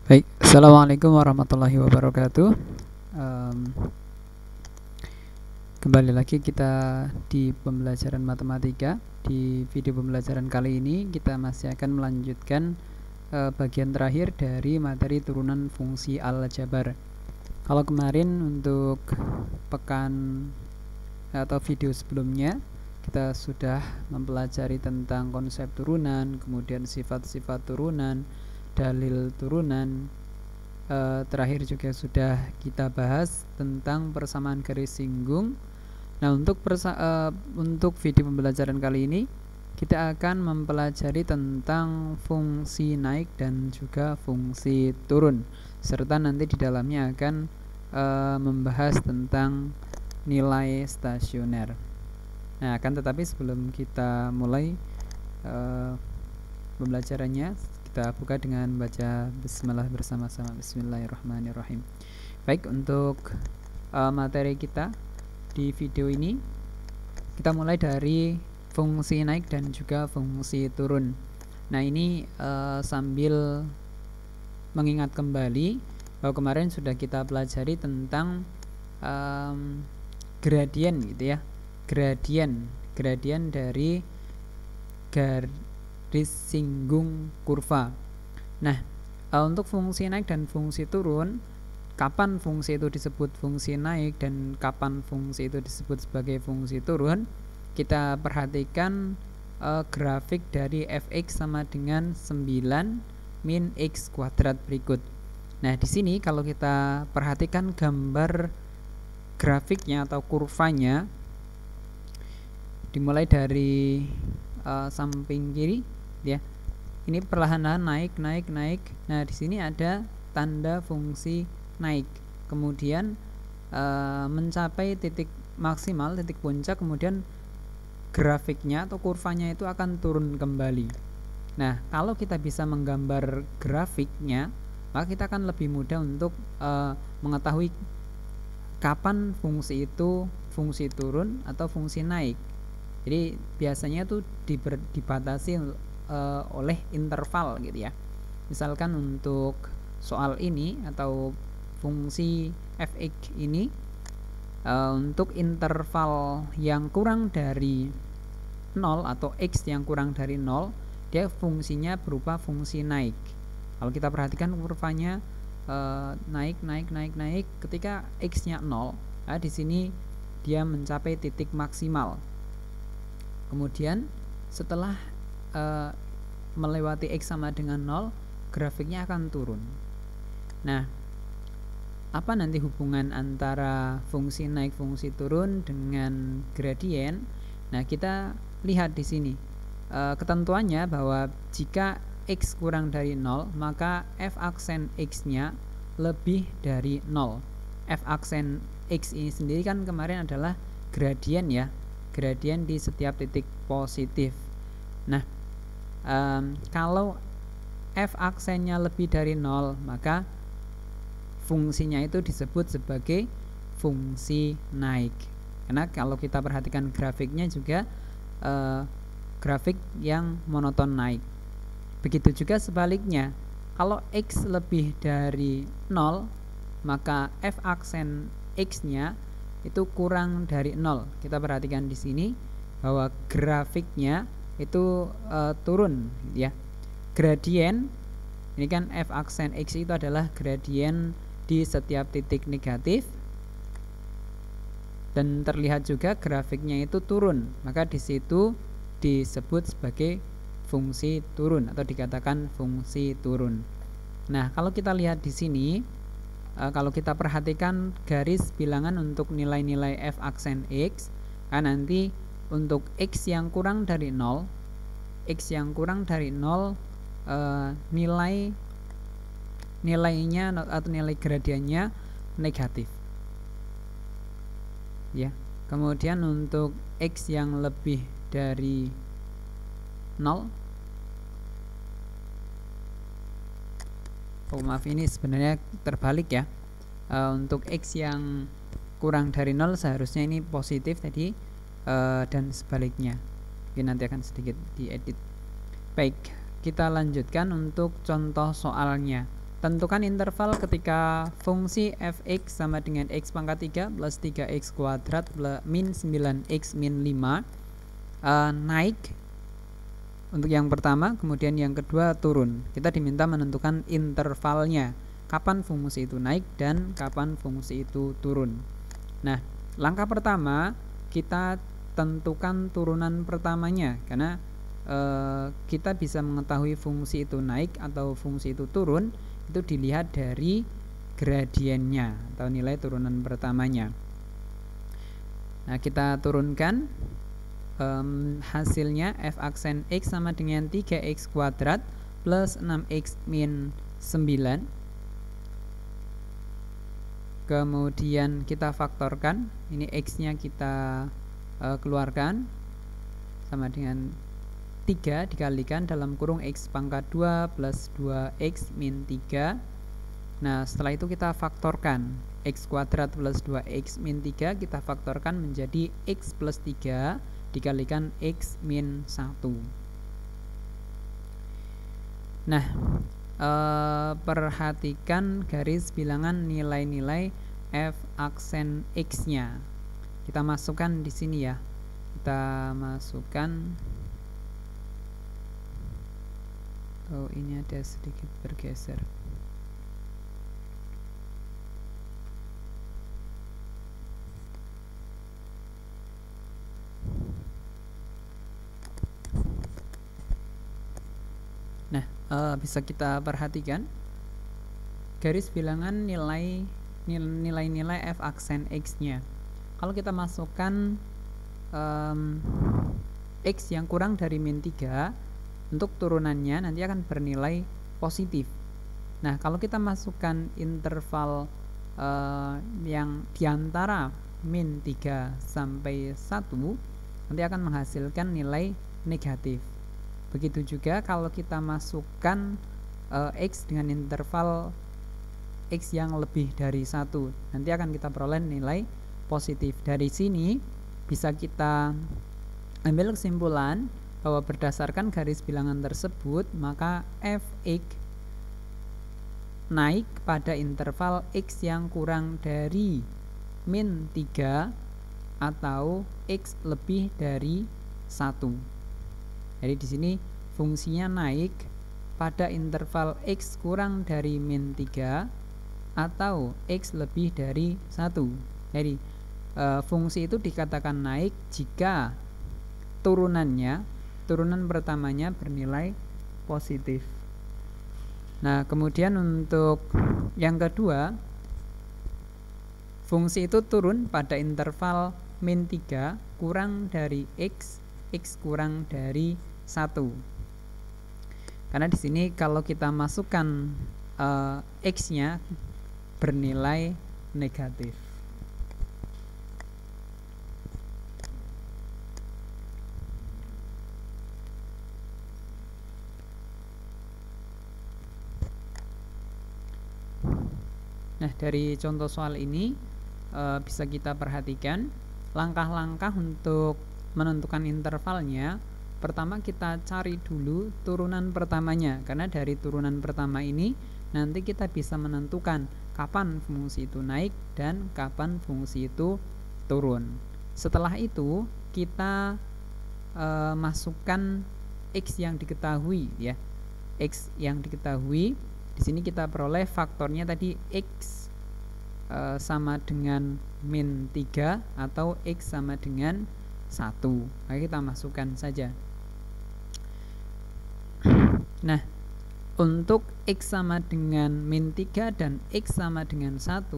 Baik, assalamualaikum warahmatullahi wabarakatuh. Em, Kembali lagi kita di pembelajaran matematika. Di video pembelajaran kali ini kita masih akan melanjutkan bagian terakhir dari materi turunan fungsi aljabar. Kalau kemarin untuk pekan atau video sebelumnya kita sudah mempelajari tentang konsep turunan, kemudian sifat-sifat turunan, dalil turunan. Terakhir juga sudah kita bahas tentang persamaan garis singgung. Nah, untuk video pembelajaran kali ini kita akan mempelajari tentang fungsi naik dan juga fungsi turun, serta nanti di dalamnya akan membahas tentang nilai stasioner. Nah, akan tetapi sebelum kita mulai pembelajarannya, kita buka dengan baca bismillah bersama-sama. Bismillahirrahmanirrahim. Baik, untuk materi kita di video ini kita mulai dari fungsi naik dan juga fungsi turun. Nah, ini sambil mengingat kembali bahwa kemarin sudah kita pelajari tentang gradien gitu ya. Gradien dari garis singgung kurva. Nah, untuk fungsi naik dan fungsi turun, kapan fungsi itu disebut fungsi naik dan kapan fungsi itu disebut sebagai fungsi turun, kita perhatikan grafik dari fx sama dengan 9 min x kuadrat berikut. Nah, di sini kalau kita perhatikan gambar grafiknya atau kurvanya, dimulai dari samping kiri ya. Ini perlahan-lahan naik. Nah, di sini ada tanda fungsi naik. Kemudian mencapai titik maksimal, titik puncak, kemudian grafiknya atau kurvanya itu akan turun kembali. Nah, kalau kita bisa menggambar grafiknya, maka kita akan lebih mudah untuk mengetahui kapan fungsi itu fungsi turun atau fungsi naik. Jadi biasanya itu dibatasi oleh interval gitu ya. Misalkan untuk soal ini atau fungsi fx ini, untuk interval yang kurang dari 0 atau x yang kurang dari 0, dia fungsinya berupa fungsi naik. Kalau kita perhatikan kurvanya naik. Ketika x-nya 0, di sini dia mencapai titik maksimal. Kemudian setelah melewati x sama dengan 0, grafiknya akan turun. Nah, apa nanti hubungan antara fungsi naik, fungsi turun dengan gradien? Nah, kita lihat di sini ketentuannya bahwa jika x kurang dari 0, maka f aksen x-nya lebih dari 0. F aksen x ini sendiri kan kemarin adalah gradien ya, gradien di setiap titik positif. Nah, kalau f aksennya lebih dari 0, maka fungsinya itu disebut sebagai fungsi naik. Karena kalau kita perhatikan grafiknya juga grafik yang monoton naik. Begitu juga sebaliknya, kalau x lebih dari 0, maka f aksen x-nya itu kurang dari 0. Kita perhatikan di sini bahwa grafiknya itu turun ya. Gradien ini kan f aksen x itu adalah gradien di setiap titik negatif, dan terlihat juga grafiknya itu turun, maka di situ disebut sebagai fungsi turun atau dikatakan fungsi turun. Nah, kalau kita lihat di sini, kalau kita perhatikan garis bilangan untuk nilai-nilai f aksen x, kan nanti untuk x yang kurang dari 0, nilainya atau nilai gradiennya negatif ya. Kemudian untuk x yang lebih dari 0, maaf, ini sebenarnya terbalik ya. Untuk x yang kurang dari 0 seharusnya ini positif tadi, dan sebaliknya. Mungkin nanti akan sedikit diedit. Baik, kita lanjutkan untuk contoh soalnya. tentukan interval ketika fungsi fx sama dengan x pangkat 3 plus 3x kuadrat min 9x min 5 naik untuk yang pertama, kemudian yang kedua turun. Kita diminta menentukan intervalnya, kapan fungsi itu naik dan kapan fungsi itu turun. Nah, langkah pertama kita tentukan turunan pertamanya, karena kita bisa mengetahui fungsi itu naik atau fungsi itu turun itu dilihat dari gradiennya atau nilai turunan pertamanya. Nah, kita turunkan hasilnya f aksen x sama dengan 3x kuadrat plus 6x min 9. Kemudian kita faktorkan, ini x nya kita keluarkan sama dengan 3 dikalikan dalam kurung x pangkat 2 plus 2x min 3. Nah, setelah itu kita faktorkan x kuadrat plus 2x min 3 kita faktorkan menjadi x plus 3 dikalikan x min 1. Nah, perhatikan garis bilangan nilai-nilai f aksen x nya kita masukkan di sini ya. Kita masukkan, oh ini ada sedikit bergeser. Nah, bisa kita perhatikan garis bilangan nilai-nilai f aksen x nya. Kalau kita masukkan x yang kurang dari min 3, untuk turunannya nanti akan bernilai positif. Nah, kalau kita masukkan interval yang diantara min 3 sampai 1 nanti akan menghasilkan nilai negatif. Begitu juga kalau kita masukkan x dengan interval x yang lebih dari 1 nanti akan kita peroleh nilai positif. Dari sini bisa kita ambil kesimpulan bahwa berdasarkan garis bilangan tersebut maka fx naik pada interval x yang kurang dari min 3 atau x lebih dari 1. Jadi di sini fungsinya naik pada interval x kurang dari min 3 atau x lebih dari 1. Jadi fungsi itu dikatakan naik jika turunan pertamanya bernilai positif. Nah, kemudian untuk yang kedua, fungsi itu turun pada interval min 3 kurang dari x kurang dari 1. Karena di sini kalau kita masukkan x-nya bernilai negatif. Nah, dari contoh soal ini bisa kita perhatikan langkah-langkah untuk menentukan intervalnya. Pertama kita cari dulu turunan pertamanya, karena dari turunan pertama ini nanti kita bisa menentukan kapan fungsi itu naik dan kapan fungsi itu turun. Setelah itu kita masukkan x yang diketahui ya. X yang diketahui di sini kita peroleh faktornya tadi x sama dengan min 3 atau x sama dengan 1. Maka kita masukkan saja. Nah, untuk x sama dengan min 3 dan x sama dengan 1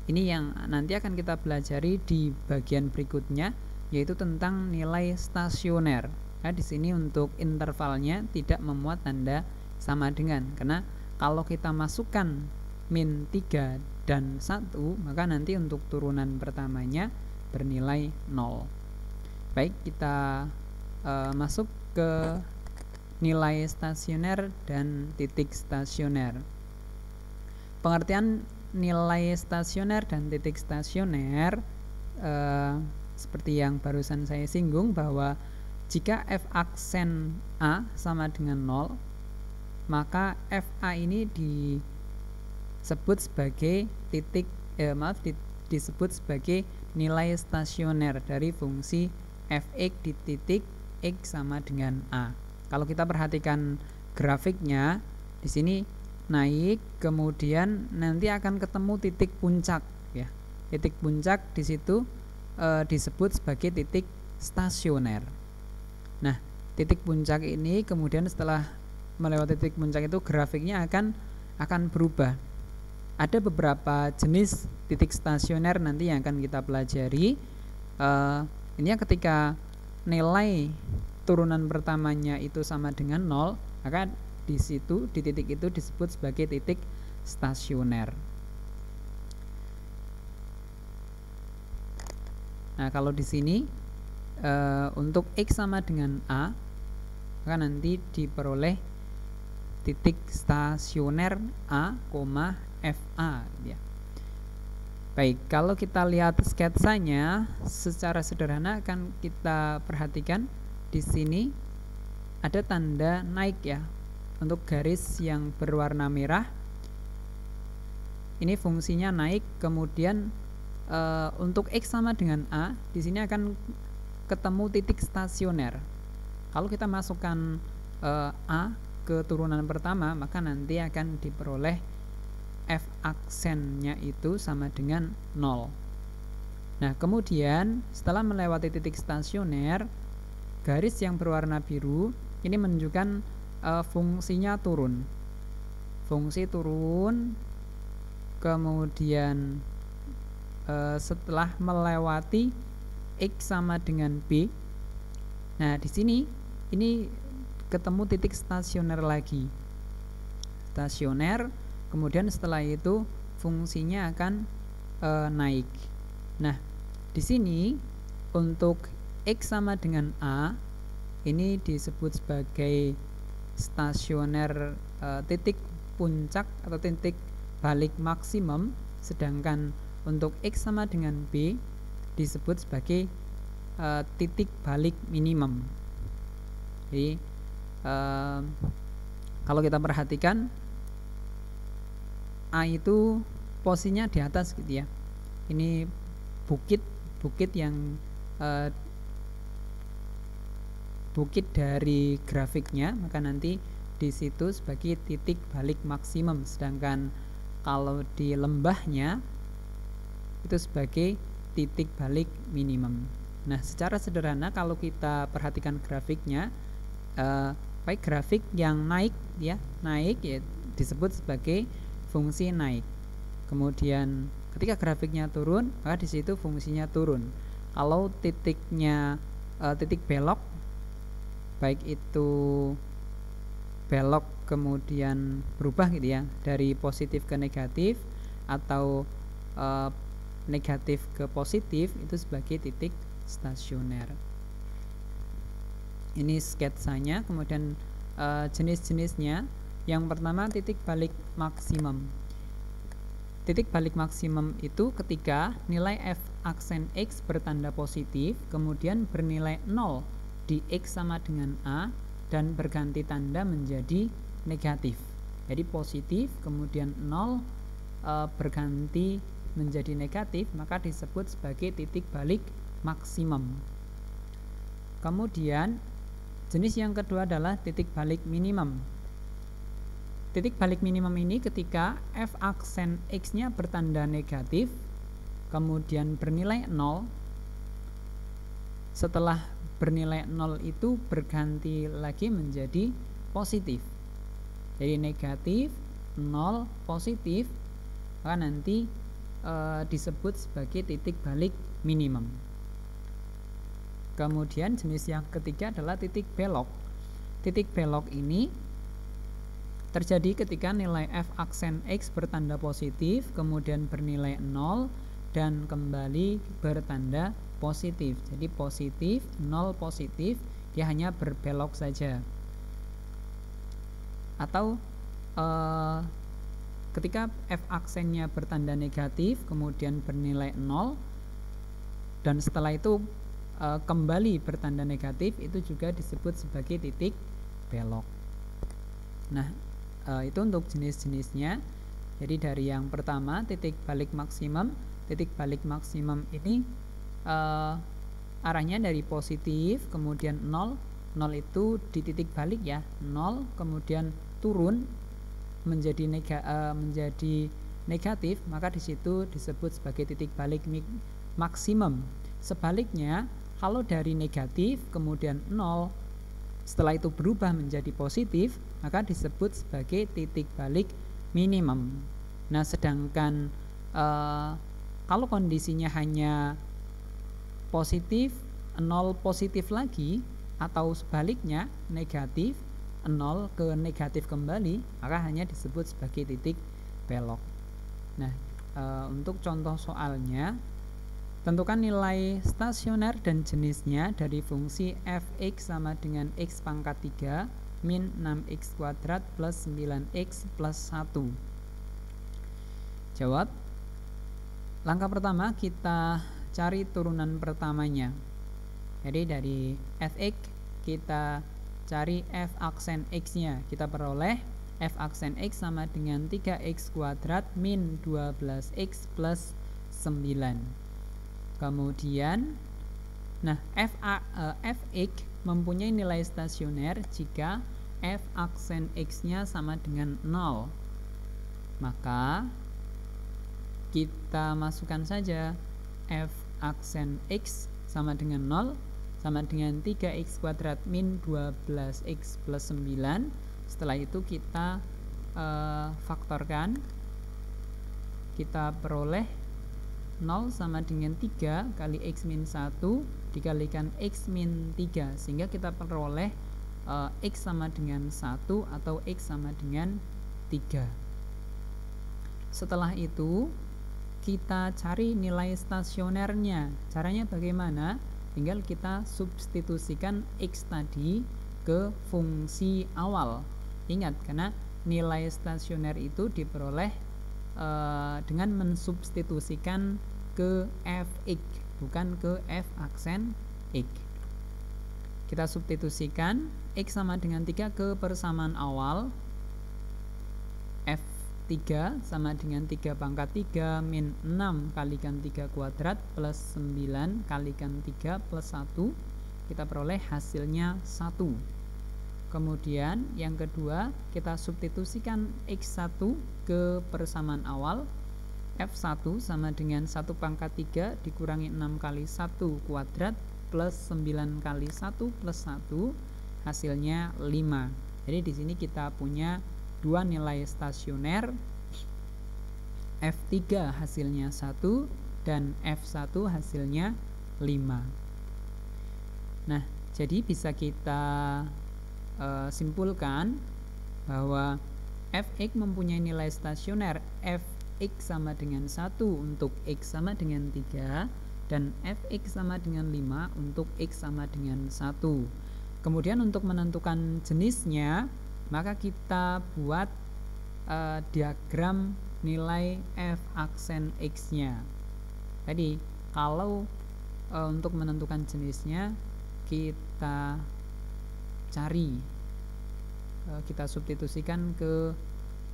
ini yang nanti akan kita pelajari di bagian berikutnya, yaitu tentang nilai stasioner. Nah, di sini untuk intervalnya tidak memuat tanda sama dengan, karena kalau kita masukkan min 3 dan 1 maka nanti untuk turunan pertamanya bernilai 0. Baik, kita masuk ke nilai stasioner dan titik stasioner. Pengertian nilai stasioner dan titik stasioner seperti yang barusan saya singgung, bahwa jika f aksen A sama dengan 0 maka FA ini disebut sebagai disebut sebagai nilai stasioner dari fungsi f(x) di titik x sama dengan a. Kalau kita perhatikan grafiknya, di sini naik, kemudian nanti akan ketemu titik puncak ya. Titik puncak di situ disebut sebagai titik stasioner. Nah, titik puncak ini kemudian setelah melewati titik puncak itu grafiknya akan berubah. Ada beberapa jenis titik stasioner nanti yang akan kita pelajari. Ini ketika nilai turunan pertamanya itu sama dengan 0, maka di situ di titik itu disebut sebagai titik stasioner. Nah, kalau di sini untuk x sama dengan a, maka nanti diperoleh titik stasioner a, fa ya. Baik, kalau kita lihat sketsanya secara sederhana akan kita perhatikan di sini ada tanda naik ya. Untuk garis yang berwarna merah ini fungsinya naik, kemudian untuk x sama dengan a, di sini akan ketemu titik stasioner. Kalau kita masukkan a ke turunan pertama, maka nanti akan diperoleh f aksennya itu sama dengan 0. Nah, kemudian setelah melewati titik stasioner, garis yang berwarna biru ini menunjukkan fungsinya turun. Fungsi turun, kemudian setelah melewati x sama dengan b. Nah, di sini ini ketemu titik stasioner lagi. Stasioner, kemudian setelah itu fungsinya akan naik. Nah, di sini untuk x sama dengan a ini disebut sebagai stasioner titik puncak atau titik balik maksimum, sedangkan untuk x sama dengan b disebut sebagai titik balik minimum. Jadi kalau kita perhatikan a itu posisinya di atas gitu ya. Ini bukit yang bukit dari grafiknya, maka nanti di situ sebagai titik balik maksimum, sedangkan kalau di lembahnya itu sebagai titik balik minimum. Nah, secara sederhana kalau kita perhatikan grafiknya, baik grafik yang naik ya disebut sebagai fungsi naik. Kemudian ketika grafiknya turun, maka di situ fungsinya turun. Kalau titiknya titik belok, baik itu belok kemudian berubah gitu ya, dari positif ke negatif atau negatif ke positif, itu sebagai titik stasioner. Ini sketsanya. Kemudian jenis-jenisnya, yang pertama titik balik maksimum. Titik balik maksimum itu ketika nilai f aksen x bertanda positif, kemudian bernilai 0 di x sama dengan a, dan berganti tanda menjadi negatif. Jadi positif kemudian 0 berganti menjadi negatif, maka disebut sebagai titik balik maksimum. Kemudian jenis yang kedua adalah titik balik minimum. Titik balik minimum ini ketika f aksen x-nya bertanda negatif, kemudian bernilai 0, setelah bernilai 0 itu berganti lagi menjadi positif. Jadi negatif, 0, positif, maka nanti disebut sebagai titik balik minimum. Kemudian jenis yang ketiga adalah titik belok. Titik belok ini terjadi ketika nilai f aksen x bertanda positif, kemudian bernilai 0 dan kembali bertanda positif. Jadi positif, 0 positif, dia hanya berbelok saja. Atau ketika f aksennya bertanda negatif kemudian bernilai 0 dan setelah itu kembali bertanda negatif, itu juga disebut sebagai titik belok. Nah, itu untuk jenis-jenisnya. Jadi dari yang pertama titik balik maksimum ini arahnya dari positif kemudian 0 itu di titik balik ya, 0 kemudian turun menjadi negatif, maka di situ disebut sebagai titik balik maksimum. Sebaliknya, kalau dari negatif kemudian 0 setelah itu berubah menjadi positif, maka disebut sebagai titik balik minimum. Nah, sedangkan kalau kondisinya hanya positif, 0 positif lagi, atau sebaliknya negatif 0 ke negatif kembali, maka hanya disebut sebagai titik belok. Nah, untuk contoh soalnya, tentukan nilai stasioner dan jenisnya dari fungsi f(x) sama dengan x pangkat 3 min 6x kuadrat plus 9x plus 1. Jawab. Langkah pertama kita cari turunan pertamanya. Jadi dari f(x) kita cari f aksen x-nya. Kita peroleh f aksen x sama dengan 3x kuadrat min 12x plus 9. Kemudian f(x) mempunyai nilai stasioner jika f aksen x-nya sama dengan 0. Maka kita masukkan saja f aksen x sama dengan 0 sama dengan 3x kuadrat min 12x plus 9. Setelah itu kita faktorkan, kita peroleh 0 sama dengan 3 kali x min 1 dikalikan x min 3, sehingga kita peroleh x sama dengan 1 atau x sama dengan 3. Setelah itu kita cari nilai stasionernya. Caranya bagaimana? Tinggal kita substitusikan x tadi ke fungsi awal. Ingat, karena nilai stasioner itu diperoleh dengan mensubstitusikan ke f(x), bukan ke f aksen x. Kita substitusikan x sama dengan 3 ke persamaan awal. F3 sama dengan 3 pangkat 3 min 6 kalikan 3 kuadrat plus 9 kalikan 3 plus 1. Kita peroleh hasilnya 1. Kemudian yang kedua, kita substitusikan x1 ke persamaan awal. F1 sama dengan 1 pangkat 3 dikurangi 6 kali 1 kuadrat plus 9 kali 1 plus 1, hasilnya 5. Jadi di sini kita punya dua nilai stasioner, F3 hasilnya 1 dan F1 hasilnya 5. Nah, jadi bisa kita simpulkan bahwa f(x) mempunyai nilai stasioner f(x) sama dengan 1 untuk x sama dengan 3 dan f(x) sama dengan 5 untuk x sama dengan 1. Kemudian untuk menentukan jenisnya, maka kita buat diagram nilai f aksen x-nya. Jadi kalau untuk menentukan jenisnya, kita cari, kita substitusikan ke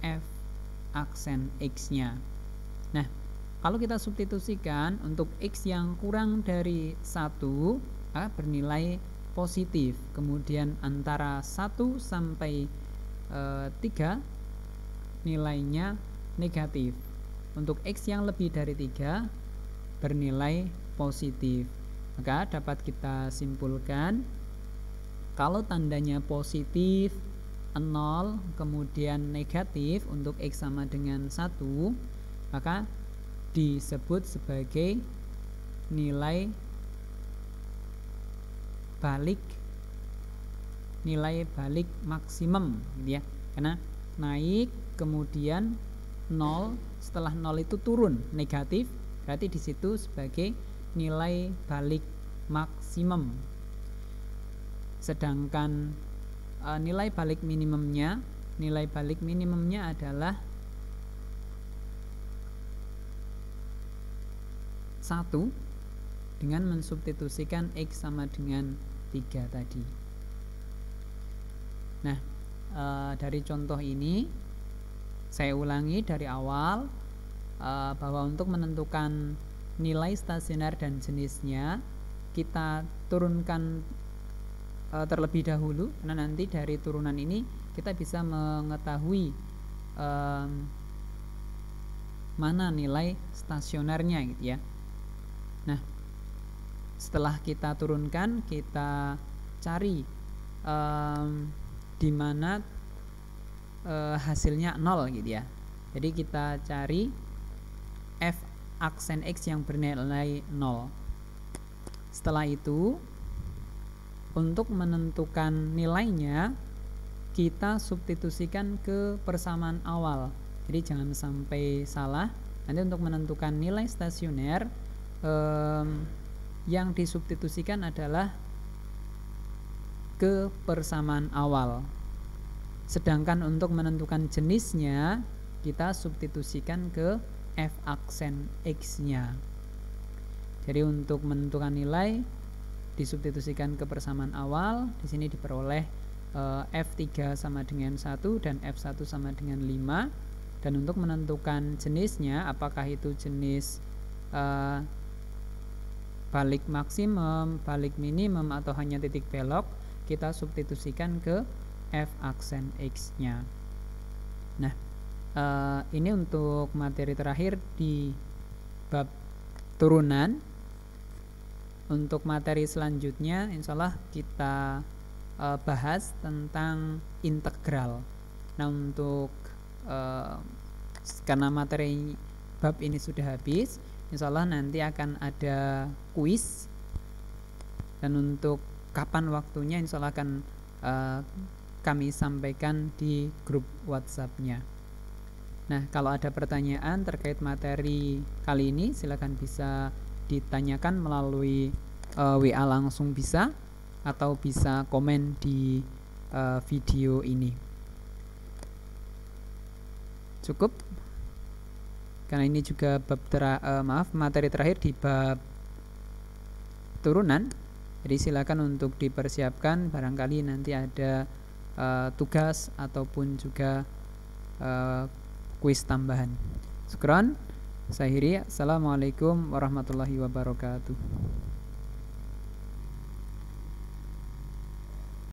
f aksen x-nya. Nah, kalau kita substitusikan untuk x yang kurang dari 1, maka bernilai positif. Kemudian antara 1 sampai 3 nilainya negatif. Untuk x yang lebih dari 3 bernilai positif. Maka dapat kita simpulkan, kalau tandanya positif 0 kemudian negatif untuk x sama dengan 1, maka disebut sebagai nilai balik maksimum, gitu ya. Karena naik kemudian 0, setelah 0 itu turun negatif, berarti di situ sebagai nilai balik maksimum. Sedangkan nilai balik minimumnya adalah 1 dengan mensubstitusikan x sama dengan 3 tadi. Nah, dari contoh ini Saya ulangi dari awal bahwa untuk menentukan nilai stasioner dan jenisnya kita turunkan terlebih dahulu, karena nanti dari turunan ini kita bisa mengetahui mana nilai stasionernya gitu ya. Nah, setelah kita turunkan, kita cari di mana hasilnya 0 gitu ya. Jadi kita cari f aksen x yang bernilai 0. Setelah itu, untuk menentukan nilainya kita substitusikan ke persamaan awal. Jadi jangan sampai salah. Nanti untuk menentukan nilai stasioner yang disubstitusikan adalah ke persamaan awal. Sedangkan untuk menentukan jenisnya kita substitusikan ke f aksen x-nya. Jadi untuk menentukan nilai disubstitusikan ke persamaan awal. Di sini diperoleh f3 sama dengan 1 dan f1 sama dengan 5. Dan untuk menentukan jenisnya, apakah itu jenis balik maksimum, balik minimum, atau hanya titik belok, kita substitusikan ke f aksen x-nya. Nah, ini untuk materi terakhir di bab turunan. Untuk materi selanjutnya insya Allah kita bahas tentang integral. Nah, untuk karena materi bab ini sudah habis, insya Allah nanti akan ada kuis. Dan untuk kapan waktunya insya Allah akan kami sampaikan di grup WhatsApp-nya. Nah, kalau ada pertanyaan terkait materi kali ini, silakan bisa ditanyakan melalui WA langsung bisa, atau bisa komen di video ini. Cukup, karena ini juga bab materi terakhir di bab turunan. Jadi silakan untuk dipersiapkan, barangkali nanti ada tugas ataupun juga kuis tambahan. Syukran. Saya akhiri. Assalamualaikum warahmatullahi wabarakatuh.